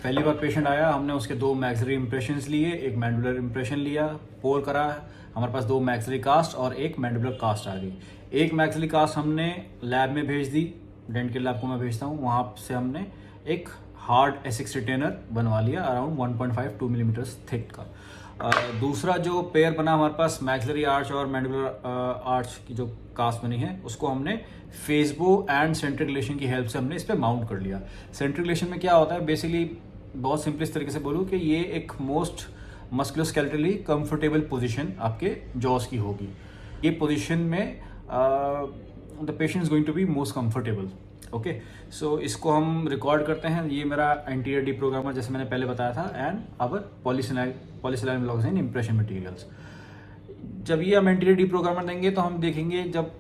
पहली बार पेशेंट आया, हमने उसके 2 मैक्सिलरी इम्प्रेशंस लिए, एक मैंडिबुलर इम्प्रेशन लिया, पोर करा, हमारे पास 2 मैक्सिलरी कास्ट और एक मैंडिबुलर कास्ट आ गई। एक मैक्सिलरी कास्ट हमने लैब में भेज दी, डेंट के लैब को मैं भेजता हूँ, वहाँ से हमने एक हार्ड एसिक्स रिटेनर बनवा लिया अराउंड 1.5-2 मिलीमीटर्स थिक का। दूसरा जो पेयर बना हमारे पास मैक्सिलरी आर्च और मैंडिबुलर आर्च की जो कास्ट बनी है, उसको हमने फेसबो एंड सेंट्रिकुलेशन की हेल्प से हमने इस पर माउंट कर लिया। सेंट्रिकुलेशन में क्या होता है, बेसिकली बहुत सिंपलिस्ट तरीके से बोलूँ कि ये एक मोस्ट मस्कुलोस्केलेटली कंफर्टेबल पोजीशन आपके जॉस की होगी। ये पोजीशन में the patient is going to be most comfortable. Okay, so इसको हम रिकॉर्ड करते हैं। ये मेरा एंटीरियर डीप्रोग्रामर जैसे मैंने पहले बताया था, and our polysilane blocks in impression materials. जब ये हम एंटीरियर डीप्रोग्रामर देंगे तो हम देखेंगे, जब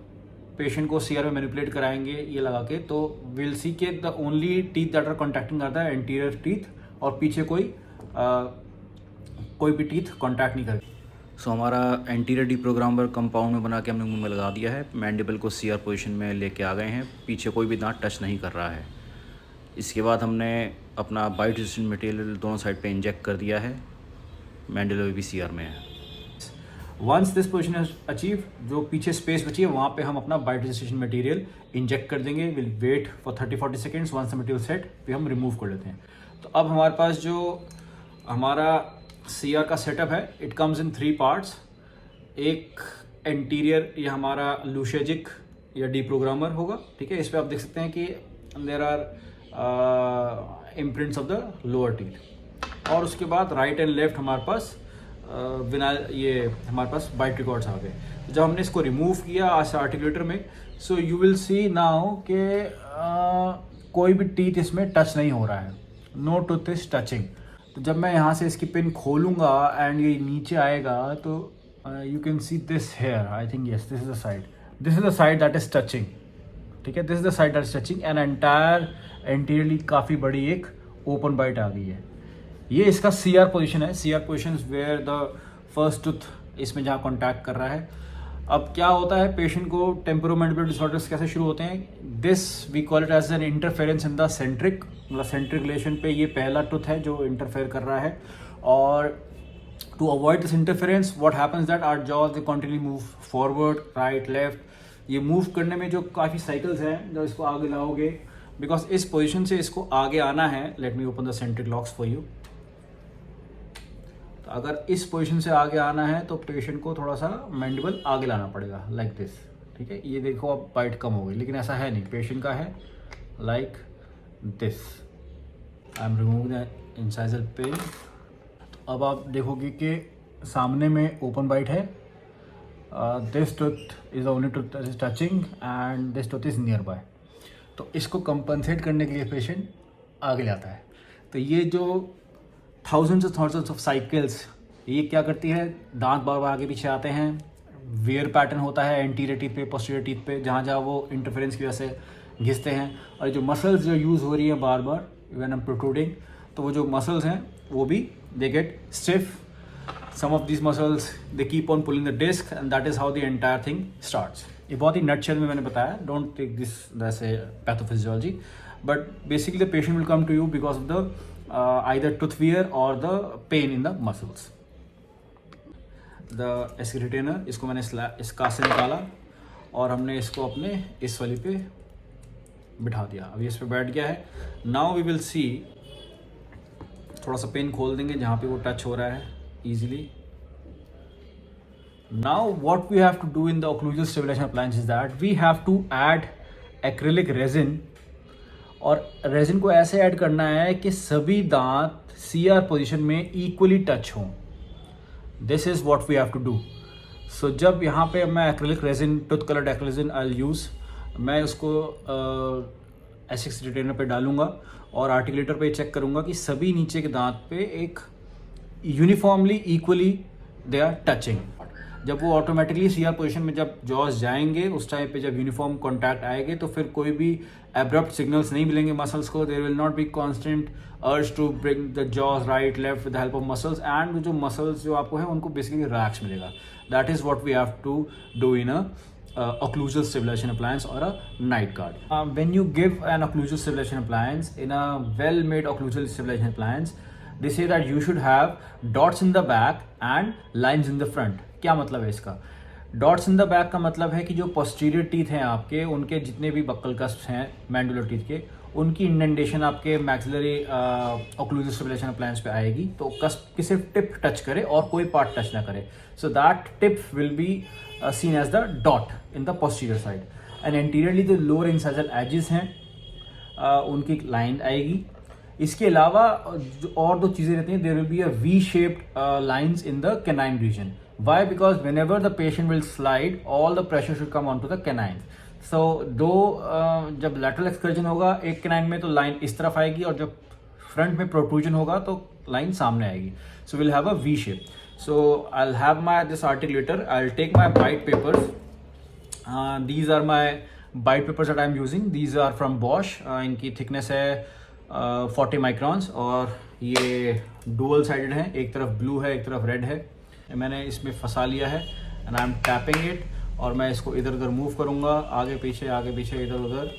पेशेंट को सीआर में मैनिपुलेट कराएंगे ये लगा के, तो विल सी के the only teeth that are contacting are the anterior teeth, और पीछे कोई भी टीथ कॉन्टैक्ट नहीं करेगी। सो हमारा एंटीरियर डीप्रोग्रामर कंपाउंड में बना के हमने मुंह में लगा दिया है। मैंडिबल को सीआर पोजीशन में लेके आ गए हैं, पीछे कोई भी दांत टच नहीं कर रहा है। इसके बाद हमने अपना बाइट रेजिस्टेंट मटेरियल दोनों साइड पे इंजेक्ट कर दिया है, मैंडिबल भी सीआर में है। Once this position is achieve, जो पीछे स्पेस बची है वहाँ पे हम अपना बाइट रेजिस्टेंट मटेरियल इंजेक्ट कर देंगे। Will wait for 30-40 seconds, once the material set फिर हम रिमूव कर लेते हैं। तो अब हमारे पास जो हमारा सीआर का सेटअप है, इट कम्स इन 3 पार्ट्स। एक एंटीरियर, ये हमारा लूशेजिक या डीप्रोग्रामर होगा, ठीक है। इस पर आप देख सकते हैं कि there are imprints of the lower teeth, और उसके बाद राइट एंड लेफ्ट हमारे पास ये हमारे पास बाइट रिकॉर्ड्स आ गए। तो जब हमने इसको रिमूव किया आज आर्टिकुलेटर में, so you will see now कि कोई भी टीथ इसमें टच नहीं हो रहा है, नो टूथ इज टचिंग। तो जब मैं यहाँ से इसकी पिन खोलूँगा एंड ये नीचे आएगा तो you can see this here, I think yes this is the side, this is the side that is touching, ठीक है। This is the side that is touching and entire anteriorly काफ़ी बड़ी एक ओपन बाइट आ गई है। ये इसका CR position है। CR position where the first tooth इसमें जहाँ कॉन्टैक्ट कर रहा है। अब क्या होता है, पेशेंट को टेम्पोरोमैंडिबुलर डिसऑर्डर्स कैसे शुरू होते हैं, this we call it as an interference in the centric, मतलब सेंट्रिक रिलेशन पे ये पहला टूथ है जो इंटरफेयर कर रहा है। और to avoid this interference what happens that our jaws they continue move forward, right, left. ये मूव करने में जो काफ़ी साइकिल्स हैं, जब इसको आगे लाओगे, बिकॉज इस पोजिशन से इसको आगे आना है, let me open the centric locks for you. अगर इस पोजीशन से आगे आना है तो पेशेंट को थोड़ा सा मैंडिबल आगे लाना पड़ेगा, लाइक दिस, ठीक है। ये देखो अब बाइट कम हो गई, लेकिन ऐसा है नहीं, पेशेंट का है like this. I am removing the incisor pen. तो अब आप देखोगे कि सामने में ओपन बाइट है, this tooth is the only tooth that is touching and this tooth is near by. तो इसको कंपनसेट करने के लिए पेशेंट आगे लाता है। तो ये जो थाउजेंड्स ऑफ साइकिल्स, ये क्या करती है, दांत बार बार आगे पीछे आते हैं, वेयर पैटर्न होता है एंटीरियर टीथ पे, पोस्टीरियर टीथ पे, जहाँ जहाँ वो इंटरफेरेंस की वजह से घिसते हैं। और जो मसल्स जो यूज़ हो रही हैं बार बार व्हेन आई एम प्रोट्रूडिंग, तो वो जो मसल्स हैं वो भी they get stiff. Some of this muscles they keep on pulling the disc and that is how the entire thing starts. ये बहुत ही नटशेल में मैंने बताया, don't take this that's a pathophysiology, but basically the patient will come to you because of the either tooth wear or the pain in the muscles. The एसिक retainer, इसको मैंने इस कांच से निकाला और हमने इसको अपने इस वाली पे बिठा दिया। अभी इस पे बैठ गया है। नाउ वी विल सी, थोड़ा सा पेन खोल देंगे जहाँ पे वो टच हो रहा है easily. Now what we have to do in the occlusal stabilization appliance is that we have to add acrylic resin, और रेजिन को ऐसे ऐड करना है कि सभी दांत सीआर पोजीशन में इक्वली टच हों। This is what we have to do. So जब यहाँ पे मैं acrylic resin, tooth coloured acrylic resin I use, मैं उसको एसिक्स रिटेनर पे डालूंगा और आर्टिकुलेटर पे चेक करूँगा कि सभी नीचे के दांत पे एक uniformly equally they are touching. जब वो ऑटोमेटिकली सीआर पोजीशन में जब जॉज जाएंगे, उस टाइम पे जब यूनिफॉर्म कॉन्टैक्ट आएंगे तो फिर कोई भी एब्रप्ट सिग्नल्स नहीं मिलेंगे मसल्स को। There will not be constant urge to bring the jaws right left with the help of muscles, and जो मसल्स जो आपको है उनको बेसिकली रिलैक्स मिलेगा। That is what we have to do in a occlusal stabilization appliance or a night guard. When you give an occlusal stabilization appliance in a well-made occlusal stabilization appliance, they say that you should have dots in the back and lines in the front. क्या मतलब है इसका? Dots in the back का मतलब है कि जो posterior teeth हैं आपके, उनके जितने भी बक्कल कस्प हैं मैंडुलर टीथ के, उनकी इंडेंटेशन आपके मैक्सिलरी ओक्लूसिव स्टेबलाइजेशन अप्लायंस पे आएगी, तो कस्प की सिर्फ टिप टच करे और कोई पार्ट टच ना करे. So that tip will be seen as the dot in the posterior side. And anteriorly जो लोअर इंसाइजल एजेस हैं उनकी लाइन आएगी. इसके अलावा और दो चीज़ें रहती हैं. There will be a V shaped lines in the canine region. Why? Because whenever the patient will slide, all the pressure should come onto the canine. So दो जब lateral excursion होगा एक canine में तो लाइन इस तरफ आएगी और जब फ्रंट में protrusion होगा तो लाइन सामने आएगी. So we'll have a V shape. So I'll have my this articulator. I'll take my bite papers. These are my bite papers that I'm using. These are from Bosch. इनकी thickness है 40 microns और ये dual sided है. एक तरफ blue है एक तरफ red है. मैंने इसमें फंसा लिया है and I am tapping it और मैं इसको इधर उधर मूव करूँगा, आगे पीछे इधर उधर.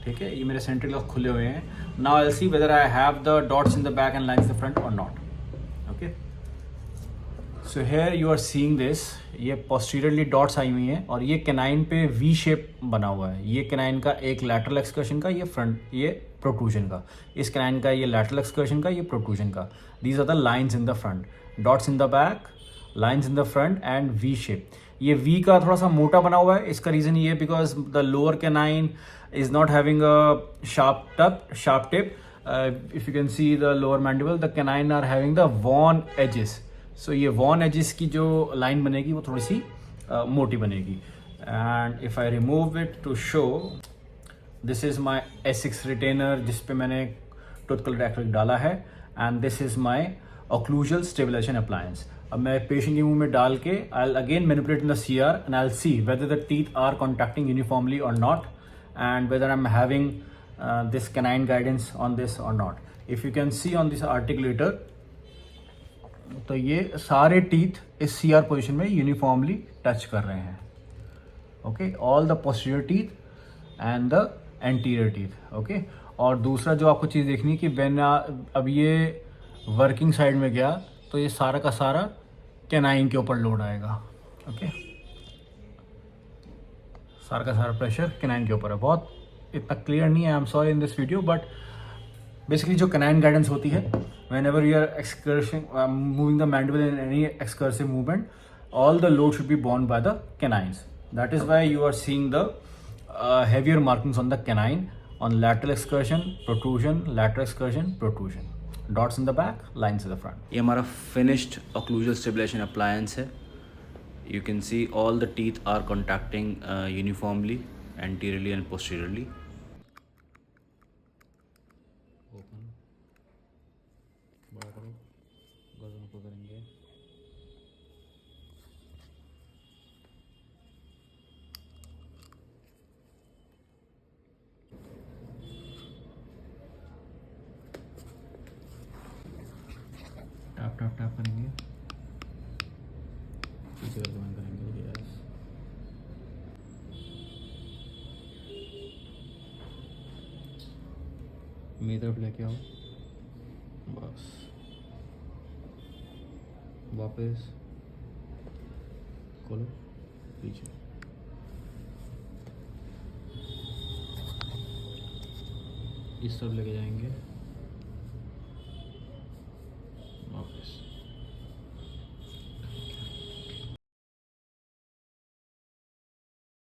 ठीक है, ये मेरे सेंट्रल लॉक खुले हुए हैं. Now I will see whether I have the dots in the back and lines in the front और not. Okay, so here you are seeing this. ये पोस्टीरियरली डॉट्स आई हुई हैं और ये कैनाइन पे वी शेप बना हुआ है. ये कैनाइन का एक लैटरल एक्सकर्शन का, ये फ्रंट, ये प्रोट्रूजन का. इस कैनाइन का ये लैटरल एक्सकर्शन का, ये प्रोट्रूजन का. These are the lines in the front, dots in the back, lines in the front and V shape. ये वी का थोड़ा सा मोटा बना हुआ है. इसका रीज़न ये because the lower canine is not having a sharp tip. If you can see the lower mandible, the canine are having the worn edges. So ये वॉन एजेस की जो लाइन बनेगी वो थोड़ी सी मोटी बनेगी. And if I remove it to show, this is my S6 retainer जिस पे मैंने टूथ कलर एक्रिलिक डाला है. And this is my occlusal stabilization appliance. अब मैं पेशेंट के मुंह में डाल के I'll again manipulate in the CR and I'll see whether the teeth are contacting uniformly or not and whether I'm having this canine guidance on this or not. If you can see on this articulator, तो ये सारे teeth इस CR position में uniformly touch कर रहे हैं. Okay, all the posterior teeth and the anterior teeth. Okay, और दूसरा जो आपको चीज़ देखनी है कि व्हेन अब ये वर्किंग साइड में गया तो ये सारा का सारा कैनाइन के ऊपर लोड आएगा. ओके, सारा का सारा प्रेशर कैनाइन के ऊपर है. बहुत इतना क्लियर नहीं है, I am sorry in this video, but basically जो कैनाइन गाइडेंस होती है, whenever you are excursing moving the mandible in any excursive movement, all the load should be borne by the canines. That is why you are seeing the heavier markings on the canine on lateral excursion, protrusion, lateral excursion, protrusion. Dots in the back, lines in the front. ये हमारा finished occlusal stabilization appliance है. You can see all the teeth are contacting uniformly, anteriorly and posteriorly. Open. बड़ा करो, गर्दन को करेंगे. Tap करेंगे, पीछे करके बंद करेंगे. यस, मेरी तरफ लेके आओ. बस वापस खोलो, पीछे. इस तरफ लेके जाएंगे.